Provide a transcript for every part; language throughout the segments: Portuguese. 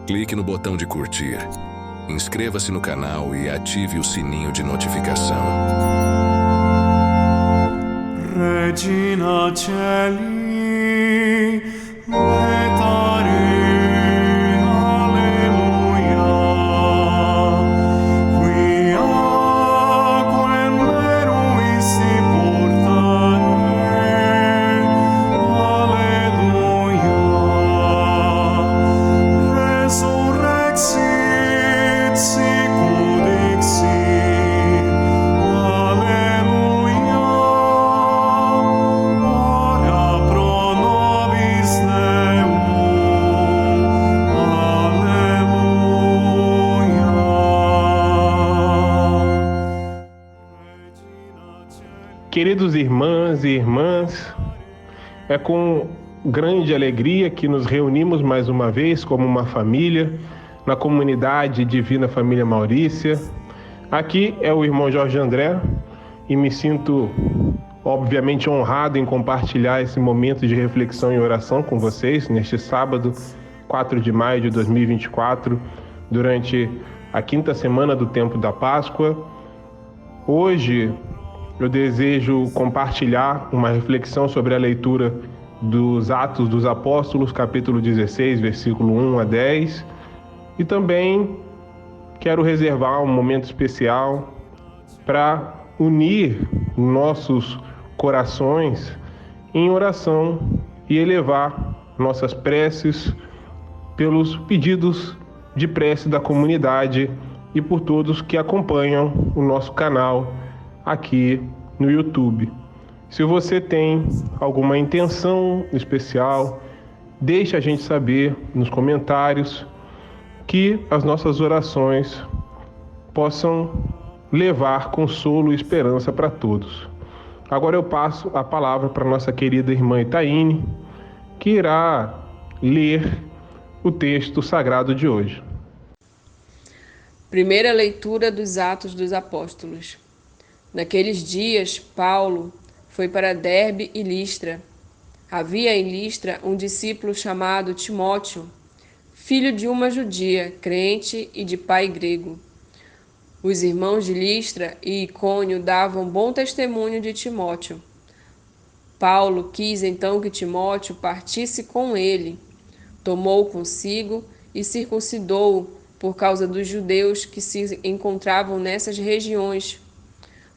Clique no botão de curtir, inscreva-se no canal e ative o sininho de notificação. Regina Celi, letare, alleluia. Quia quem meruissi portare, alleluia. Resurrexit sicut dixit, alleluia. Ora pro nobis Deum, alleluia. Queridos irmãs e irmãs, é com grande alegria que nos reunimos mais uma vez como uma família na comunidade Divina Família Maurícia. Aqui é o irmão Jorge André e me sinto obviamente honrado em compartilhar esse momento de reflexão e oração com vocês neste sábado, 4 de maio de 2024, durante a quinta semana do tempo da Páscoa. Hoje eu desejo compartilhar uma reflexão sobre a leitura dos Atos dos Apóstolos, capítulo 16, versículo 1 a 10. E também quero reservar um momento especial para unir nossos corações em oração e elevar nossas preces pelos pedidos de prece da comunidade e por todos que acompanham o nosso canal aqui no YouTube. Se você tem alguma intenção especial, deixe a gente saber nos comentários, que as nossas orações possam levar consolo e esperança para todos. Agora eu passo a palavra para nossa querida irmã Itaíne, que irá ler o texto sagrado de hoje. Primeira leitura dos Atos dos Apóstolos. Naqueles dias, Paulo foi para Derbe e Listra. Havia em Listra um discípulo chamado Timóteo, filho de uma judia, crente e de pai grego. Os irmãos de Listra e Icônio davam bom testemunho de Timóteo. Paulo quis então que Timóteo partisse com ele. Tomou consigo e circuncidou-o por causa dos judeus que se encontravam nessas regiões,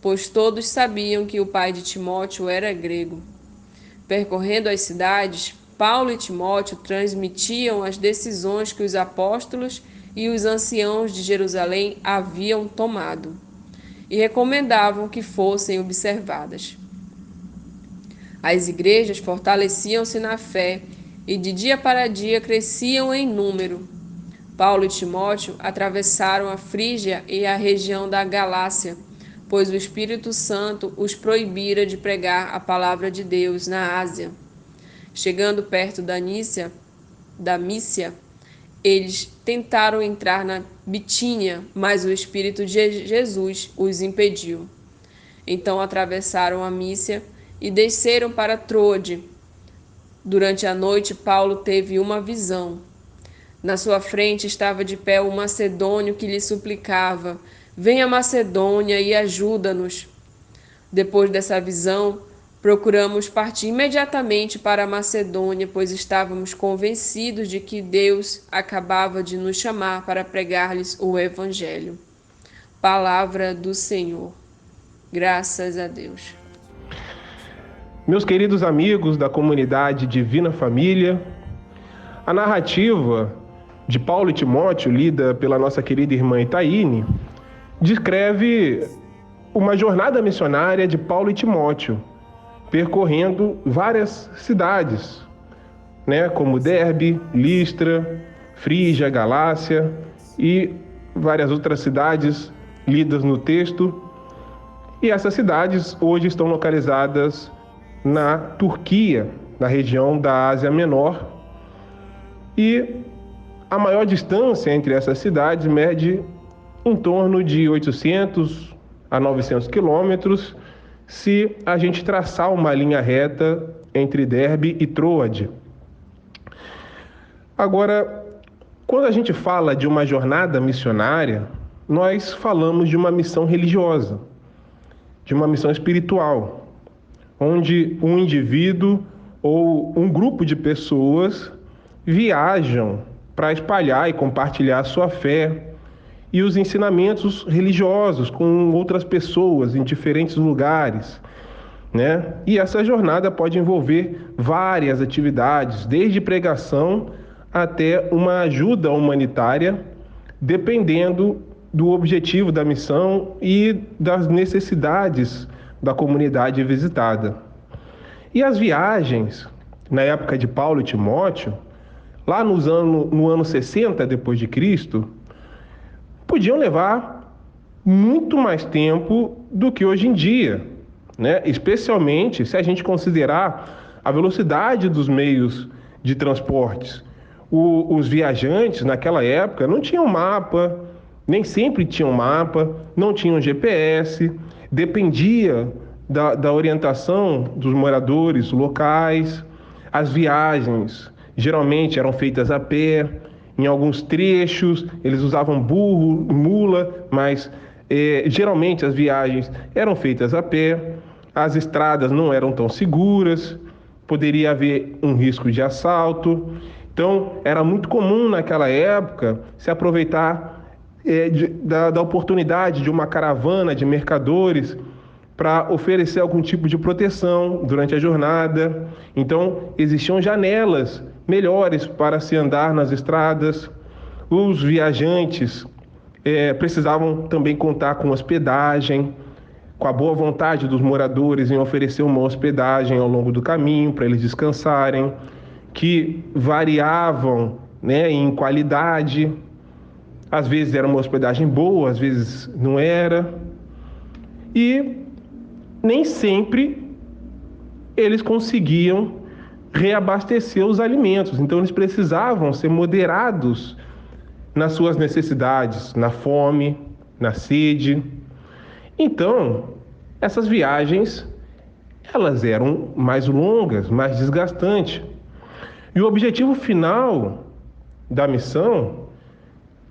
pois todos sabiam que o pai de Timóteo era grego. Percorrendo as cidades, Paulo e Timóteo transmitiam as decisões que os apóstolos e os anciãos de Jerusalém haviam tomado e recomendavam que fossem observadas. As igrejas fortaleciam-se na fé e de dia para dia cresciam em número. Paulo e Timóteo atravessaram a Frígia e a região da Galácia, pois o Espírito Santo os proibira de pregar a palavra de Deus na Ásia. Chegando perto da Mícia, eles tentaram entrar na Bitínia, mas o Espírito de Jesus os impediu. Então atravessaram a Mícia e desceram para Troade. Durante a noite, Paulo teve uma visão. Na sua frente estava de pé um macedônio que lhe suplicava: "Venha a Macedônia e ajuda-nos." Depois dessa visão, procuramos partir imediatamente para a Macedônia, pois estávamos convencidos de que Deus acabava de nos chamar para pregar-lhes o Evangelho. Palavra do Senhor. Graças a Deus. Meus queridos amigos da comunidade Divina Família, a narrativa de Paulo e Timóteo, lida pela nossa querida irmã Itaíne, descreve uma jornada missionária de Paulo e Timóteo, percorrendo várias cidades, como Derbe, Listra, Frígia, Galácia e várias outras cidades lidas no texto. E essas cidades hoje estão localizadas na Turquia, na região da Ásia Menor. E a maior distância entre essas cidades mede em torno de 800 a 900 quilômetros, se a gente traçar uma linha reta entre Derbe e Troade. Agora, Quando a gente fala de uma jornada missionária, nós falamos de uma missão religiosa, de uma missão espiritual, onde um indivíduo ou um grupo de pessoas viajam para espalhar e compartilhar a sua fé e os ensinamentos religiosos com outras pessoas em diferentes lugares, né? E essa jornada pode envolver várias atividades, desde pregação até uma ajuda humanitária, dependendo do objetivo da missão e das necessidades da comunidade visitada. E as viagens, na época de Paulo e Timóteo, lá no ano 60 depois de Cristo, podiam levar muito mais tempo do que hoje em dia, né? Especialmente se a gente considerar a velocidade dos meios de transportes. Os viajantes naquela época não tinham mapa, nem sempre tinham mapa, não tinham GPS, dependia da orientação dos moradores locais. As viagens geralmente eram feitas a pé, em alguns trechos eles usavam burro, mula, mas geralmente as viagens eram feitas a pé, as estradas não eram tão seguras, poderia haver um risco de assalto. Então, era muito comum naquela época se aproveitar da oportunidade de uma caravana de mercadores para oferecer algum tipo de proteção durante a jornada. Então, existiam janelas melhores para se andar nas estradas. Os viajantes precisavam também contar com hospedagem, com a boa vontade dos moradores em oferecer uma hospedagem ao longo do caminho para eles descansarem, que variavam, né, em qualidade. Às vezes era uma hospedagem boa, às vezes não era. E nem sempre eles conseguiam reabastecer os alimentos. Então eles precisavam ser moderados nas suas necessidades, na fome, na sede. Então, essas viagens, elas eram mais longas, mais desgastantes. E o objetivo final da missão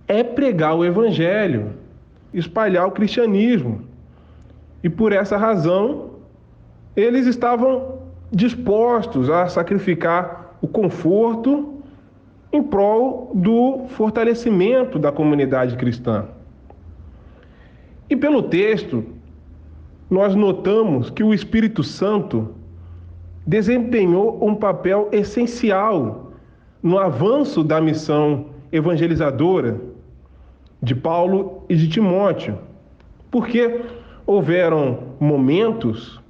é pregar o evangelho, espalhar o cristianismo. E por essa razão, eles estavam dispostos a sacrificar o conforto em prol do fortalecimento da comunidade cristã. E pelo texto, nós notamos que o Espírito Santo desempenhou um papel essencial no avanço da missão evangelizadora de Paulo e de Timóteo, porque houveram momentos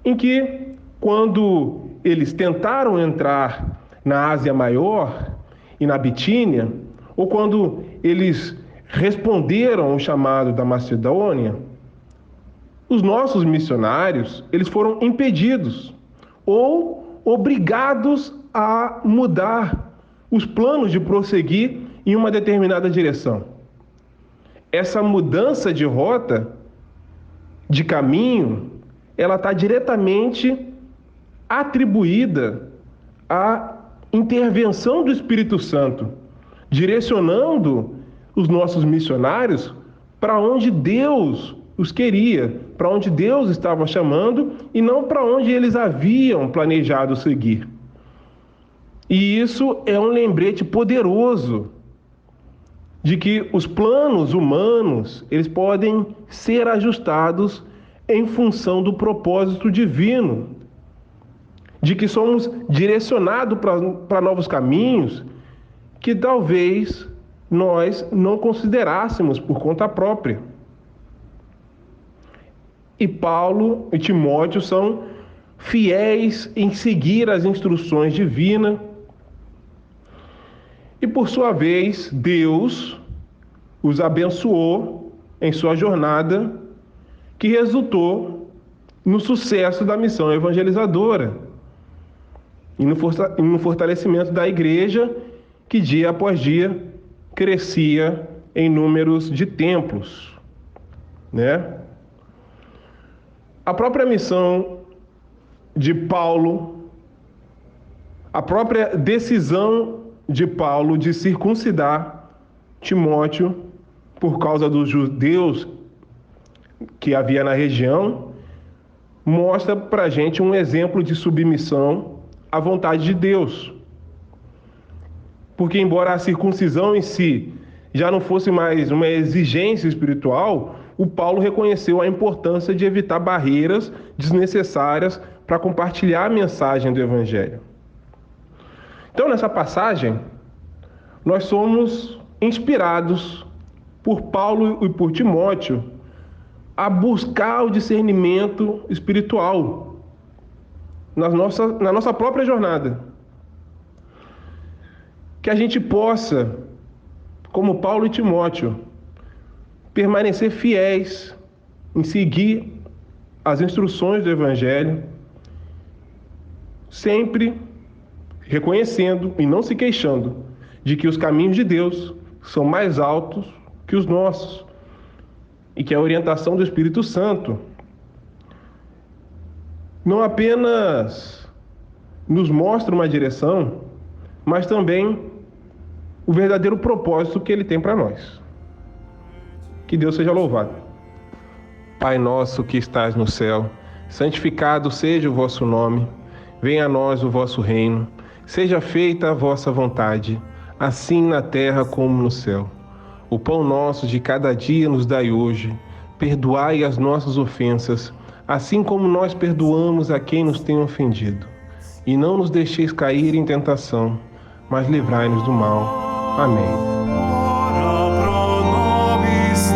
em que, quando eles tentaram entrar na Ásia Maior e na Bitínia, ou quando eles responderam ao chamado da Macedônia, os nossos missionários, eles foram impedidos ou obrigados a mudar os planos de prosseguir em uma determinada direção. Essa mudança de rota, de caminho, ela está diretamente atribuída à intervenção do Espírito Santo, direcionando os nossos missionários para onde Deus os queria, para onde Deus estava chamando e não para onde eles haviam planejado seguir. E isso é um lembrete poderoso de que os planos humanos, eles podem ser ajustados em função do propósito divino, de que somos direcionados para novos caminhos que talvez nós não considerássemos por conta própria. E Paulo e Timóteo são fiéis em seguir as instruções divinas. E por sua vez, Deus os abençoou em sua jornada, que resultou no sucesso da missão evangelizadora e no fortalecimento da igreja, que dia após dia crescia em números de templos, né? A própria missão de Paulo, a própria decisão de Paulo de circuncidar Timóteo, por causa dos judeus que havia na região, mostra para a gente um exemplo de submissão à vontade de Deus. Porque, embora a circuncisão em si já não fosse mais uma exigência espiritual, o Paulo reconheceu a importância de evitar barreiras desnecessárias para compartilhar a mensagem do Evangelho. Então, nessa passagem, nós somos inspirados por Paulo e por Timóteo a buscar o discernimento espiritual na nossa própria jornada. Que a gente possa, como Paulo e Timóteo, permanecer fiéis em seguir as instruções do Evangelho, sempre reconhecendo e não se queixando de que os caminhos de Deus são mais altos que os nossos e que a orientação do Espírito Santo não apenas nos mostra uma direção, mas também o verdadeiro propósito que Ele tem para nós. Que Deus seja louvado. Pai nosso que estás no céu, santificado seja o vosso nome, venha a nós o vosso reino, seja feita a vossa vontade, assim na terra como no céu. O pão nosso de cada dia nos dai hoje, perdoai as nossas ofensas, assim como nós perdoamos a quem nos tem ofendido. E não nos deixeis cair em tentação, mas livrai-nos do mal. Amém. Ora pro nobis